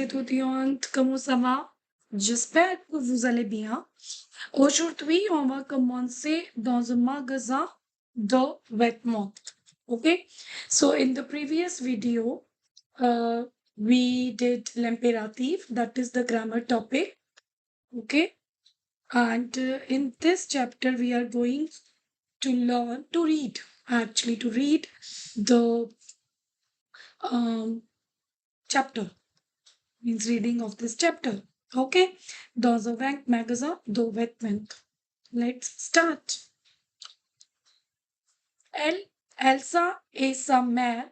étudiante, comment ça va? J'espère que vous allez bien. Aujourd'hui, on va commencer dans un magasin de vêtements. Okay, so in the previous video, we did l'impératif, that is the grammar topic. Okay, and in this chapter, we are going to learn to read, actually, to read the um, chapter. Means reading of this chapter. Okay, dans un magasin de vêtements. Let's start. Elsa et sa mère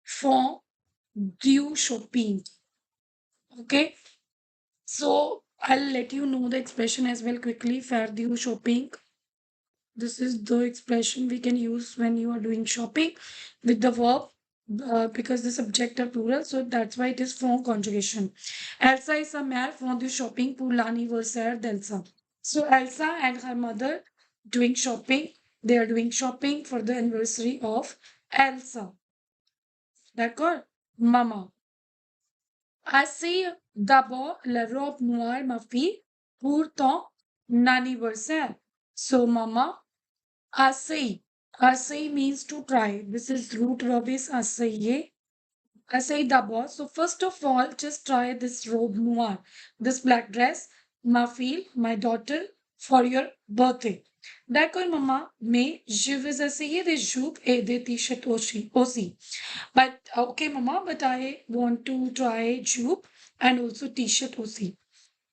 font du shopping. Okay, so I'll let you know the expression as well quickly. Faire du shopping. This is the expression we can use when you are doing shopping with the verb because the subject are plural, so that's why it is font conjugation. Elsa et sa mère font du shopping pour l'anniversaire d'Elsa. So Elsa and her mother doing shopping. They are doing shopping for the anniversary of Elsa. D'accord? Maman. Assez d'abord la robe noire, ma fille, pour ton anniversaire. So, Mama, Asai. Asai means to try. This is root verb is asaye. Asai dabo. So first of all, just try this robe noir, this black dress, Mafil, my daughter, for your birthday. D'accord, maman, mais je vais essayer des jupes et des t-shirts aussi. But okay, mama, but I want to try jupe and also t-shirt aussi.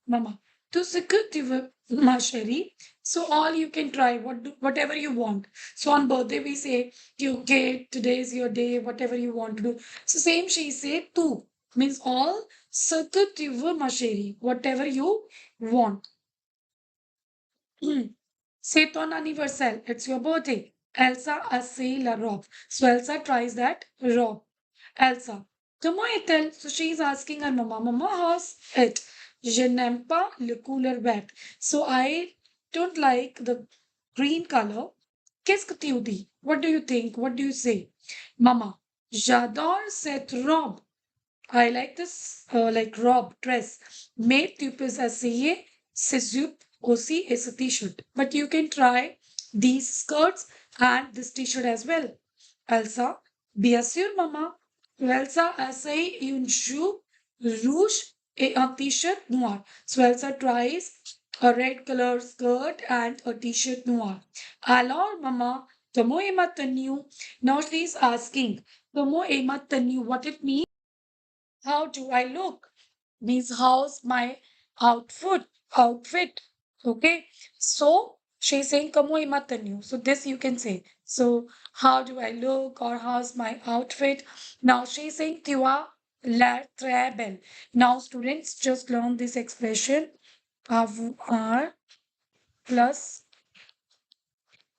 Mama, to secure ma chérie. So all you can try whatever you want. So on birthday we say, okay, today is your day, whatever you want to do. So same she say tu means all secure ma chérie, whatever you want. C'est ton anniversaire. It's your birthday. Elsa essaie la robe. So Elsa tries that robe. Elsa, comment est-elle? So she is asking her mama, Mama, how's it? Je n'aime pas le couleur vert. So I don't like the green color. Qu'est-ce que tu dis? What do you think? What do you say? Mama, j'adore cette robe. I like this like robe dress. Mais tu peux essayer ce jupe aussi et ce t-shirt. But you can try these skirts and this t-shirt as well. Elsa, bien sûr, maman. Elsa essaye une jupe rouge et un t-shirt noir. So Elsa tries a red color skirt and a t-shirt noir. Alors, maman, comment est ma tenue? Now she is asking, comment est ma tenue? What it means? How do I look? Means how's my outfit? Okay. So she's saying Kamo imatanu. So this you can say. So how do I look or how's my outfit? Now she's saying Tua la très belle. Now students just learn this expression. Avoir plus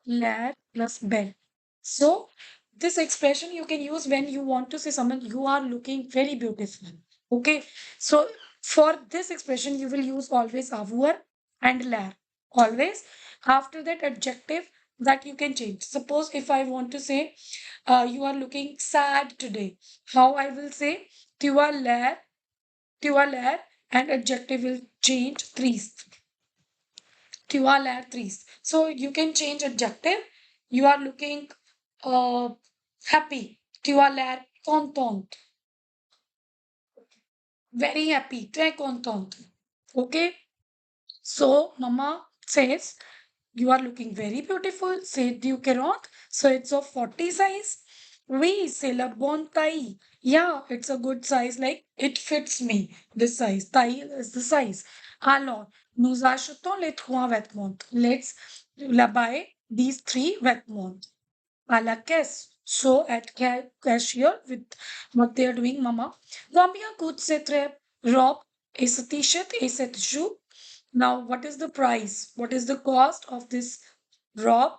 l'air plus belle. So this expression you can use when you want to say someone you are looking very beautiful. Okay. So for this expression you will use always avoir and l'air. Always. After that adjective that you can change. Suppose if I want to say you are looking sad today. How I will say tu as l'air and adjective will change triste. Tu as l'air triste. So you can change adjective. You are looking happy. Tu as l'air contente. Very happy. Très contente. Okay. So Mama says you are looking very beautiful. C'est du 40. So it's of 40 size. Oui, c'est la bonne taille. Yeah, it's a good size. Like it fits me. This size. Taille is the size. Alors, nous achetons les trois vêtements. Let's buy these three vêtements. À la caisse. So at cashier with what they are doing, Mama. Combien coûte cette robe et ce t-shirt et cette jupe? Now, what is the price? What is the cost of this robe,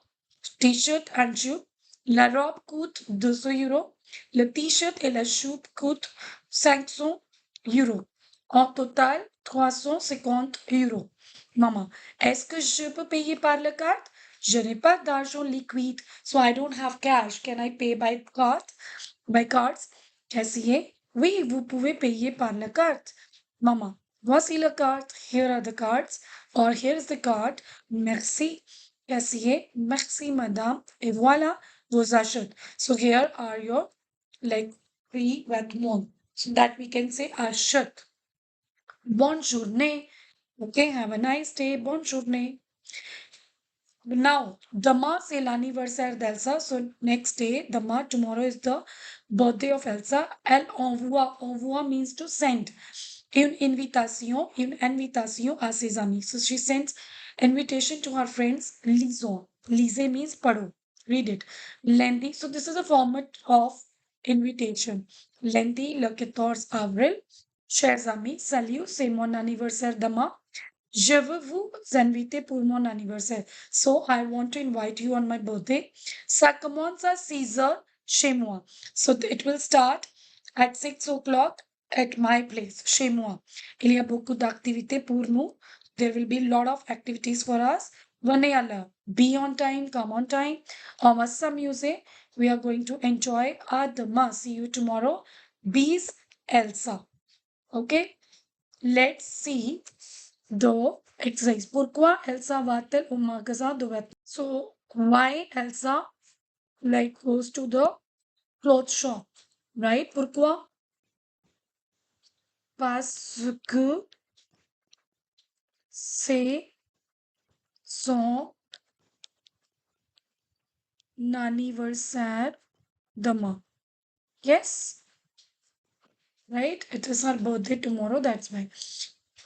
t-shirt and jupe? La robe coûte 200 euros. Le t-shirt et la jupe coûtent 500 euros. En total, 350 euros. Maman, est-ce que je peux payer par la carte? Je n'ai pas d'argent liquide, so I don't have cash. Can I pay by card? By cards? Caissier? Oui, vous pouvez payer par la carte. Mama, voici la carte. Here are the cards. Or here is the card. Merci. Cassier. Merci, madame. Et voilà, vos achats. So here are your like three vêtements. So that we can say achat. Bonne journée. Okay, have a nice day. Bonne journée. Now, Dama c'est l'anniversaire d'Elsa. So next day, Dama, tomorrow is the birthday of Elsa. Elle envoie. Envoie means to send. Une invitation à ses amis. So she sends invitation to her friends. Lisons. Lisez means paro. Read it. Lundi. So this is a format of invitation. Lundi, le 14 avril. Chers amis, salut, c'est mon anniversaire demain. Je veux vous inviter pour mon anniversaire. So I want to invite you on my birthday. Ça commence à 6 heures chez moi. So it will start at 6 o'clock at my place, chez moi. Il y a beaucoup d'activités pour nous. There will be a lot of activities for us. Venez à l'heure. Be on time, come on time. On va s'amuser. We are going to enjoy. À demain. See you tomorrow. Bis Elsa. Okay? Let's see the exercise. Pourquoi Elsa va-t-elle au magasin de vêtements? So, why Elsa like goes to the clothes shop? Right? Pourquoi? Parce que c'est son anniversaire demain. Yes? Right? It is her birthday tomorrow, that's why.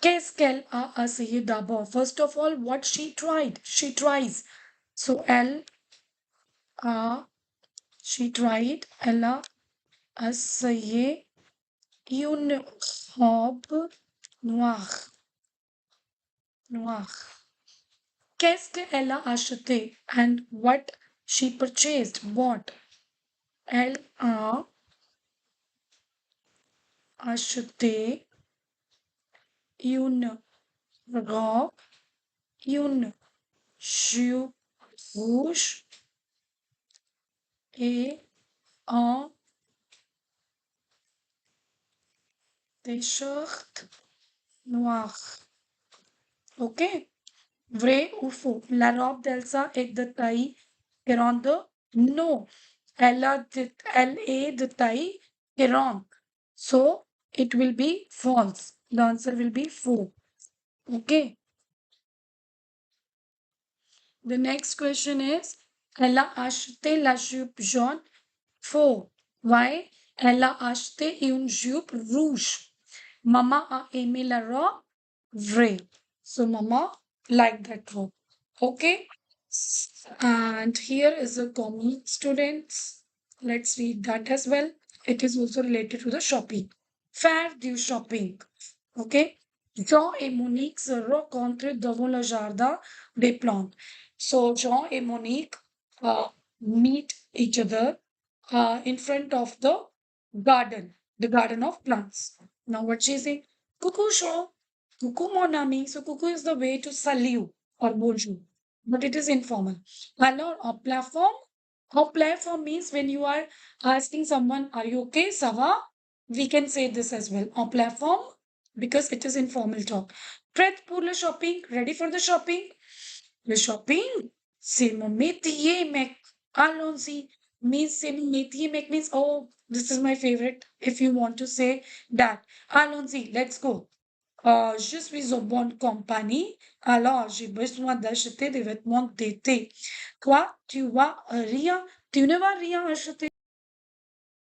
Qu'est-ce qu'elle a essayé d'abord? First of all, what she tried? She tries. So, a, she tried. Elle a essayé une robe noire. Noire. Qu'est-ce qu'elle a acheté? And what she purchased? What? Elle a acheté une robe, une jupe rouge et un t-shirt noir. Ok? Vrai ou faux? La robe d'Elsa est de taille grande? Non. Elle est de taille grande. So, it will be false. The answer will be faux. Okay. The next question is, elle a acheté la jupe jaune? Faux. Why? Elle a acheté une jupe rouge. Maman a aimé la robe? Vrai. So, Mama liked that robe. Okay. And here is a comic, students. Let's read that as well. It is also related to the shopping. Faire du shopping. Okay. Jean et Monique se rencontrent devant le jardin des plantes. So Jean et Monique meet each other in front of the garden of plants. Now what she saying? Coucou Jean, coucou mon ami. So coucou is the way to salute or bonjour, but it is informal. Alors en plein form means when you are asking someone, are you okay? Ça va? We can say this as well. En plein form because it is informal talk. Prête pour le shopping? Ready for the shopping? Le shopping? C'est mon métier, mec. Allons-y. Means c'est mon métier, mec means, oh, this is my favorite. If you want to say that. Allons-y, let's go. Je suis en bonne compagnie, alors j'ai besoin d'acheter des vêtements d'été. Toi, tu vas rien, tu ne vas rien acheter.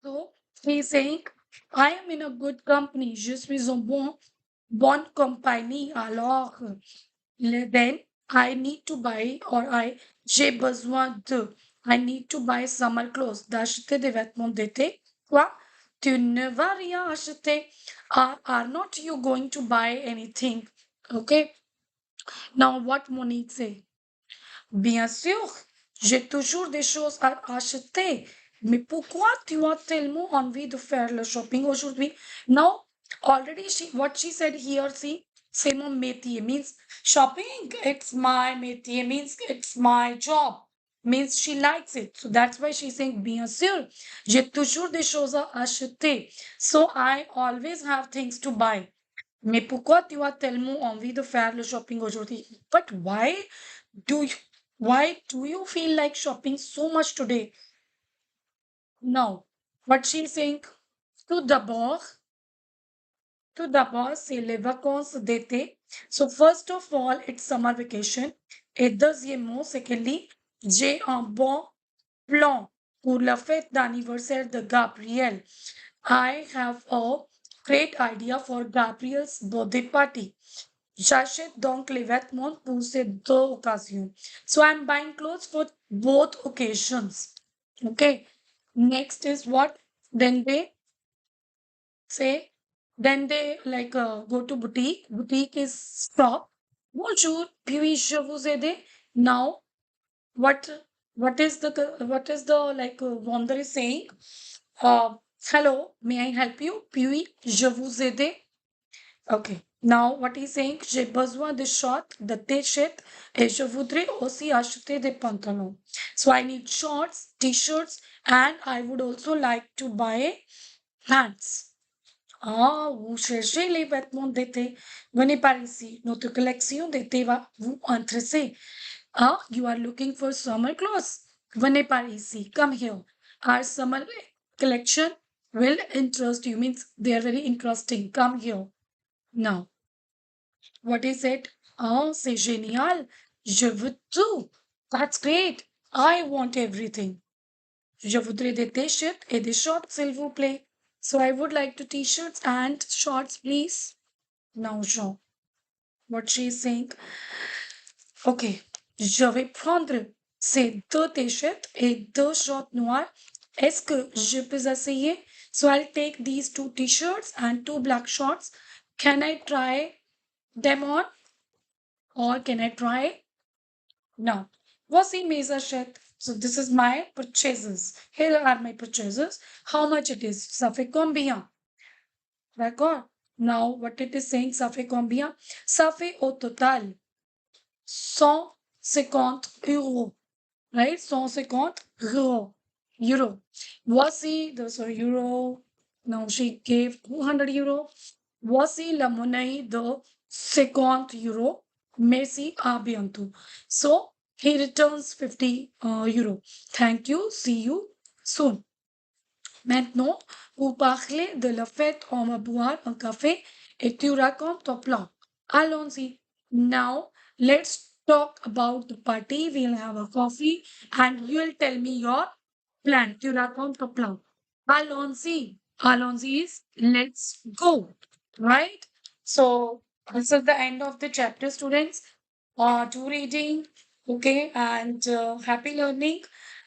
So, he's saying, I am in a good company. Je suis en bonne compagnie, alors then I need to buy or j'ai besoin de. I need to buy summer clothes. D'acheter des vêtements d'été. Quoi? Tu ne vas rien acheter. Are not you going to buy anything? Okay. Now what Monique say? Bien sûr, j'ai toujours des choses à acheter. Mais pourquoi tu as tellement envie de faire le shopping aujourd'hui? Now, already what she said here, see, c'est mon métier means shopping. It's my métier means it's my job. Means she likes it. So that's why she's saying, bien sûr, j'ai toujours des choses à acheter. So I always have things to buy. Mais pourquoi tu as tellement envie de faire le shopping aujourd'hui? But do you why do you feel like shopping so much today? No. What she's saying, tout d'abord, tout d'abord, c'est les vacances d'été. So first of all, it's summer vacation. Et deuxièmement, secondly, j'ai un bon plan pour la fête d'anniversaire de Gabriel. I have a great idea for Gabriel's birthday party. J'achète donc les vêtements pour ces deux occasions. So I'm buying clothes for both occasions. Okay. Next is what? Then they say, then they like go to boutique. Boutique is stop. Bonjour, puis je vous aide. Now, what what is the like Wonder is saying? Uh, Hello, may I help you? Puis je vous aide. Okay. Now, what he's saying, j'ai besoin de shorts, de t-shirts, et je voudrais aussi acheter des pantalons. So I need shorts, t-shirts, and I would also like to buy pants. Ah, vous cherchez les vêtements d'été. Venez par ici. Notre collection d'été va vous intéresser. Ah, you are looking for summer clothes. Venez par ici. Come here. Our summer collection will interest you. Means they are very interesting. Come here. Now, what is it? Oh, c'est génial. Je veux tout. That's great. I want everything. Je voudrais des t-shirts et des shorts, s'il vous plaît. So I would like to t-shirts and shorts, please. Now, Jean, what she is saying. Ok, je vais prendre ces deux t-shirts et deux shorts noirs. Est-ce que je peux essayer? So I'll take these two t-shirts and two black shorts. Can I try them on? Or can I try? No. Voici mes achètes. So this is my purchases. Here are my purchases. How much it is? Ça fait combien? D'accord? Now, what it is saying, ça fait combien? Ça fait au total 150 euros. Right? 150 euros. Euro. Voici the so euro. Now she gave 200 euro. Voici la monnaie de 50 euro. Merci à bientôt. So he returns 50 euro. Thank you. See you soon. Maintenant, vous parlez de la fête, on va boire un café et tu racontes ton plan. Allons-y. Now, let's talk about the party. We'll have a coffee and you'll tell me your plan. Tu racontes ton plan. Allons-y. Allons-y is let's go. Right? So, this is the end of the chapter, students. To reading. Okay, and happy learning.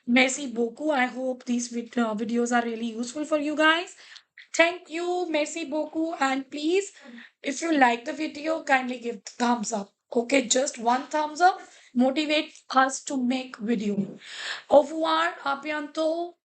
Merci beaucoup. I hope these videos are really useful for you guys. Thank you. Merci beaucoup. And please, if you like the video, kindly give the thumbs up. Okay, just one thumbs up motivates us to make video. Au revoir. À bientôt.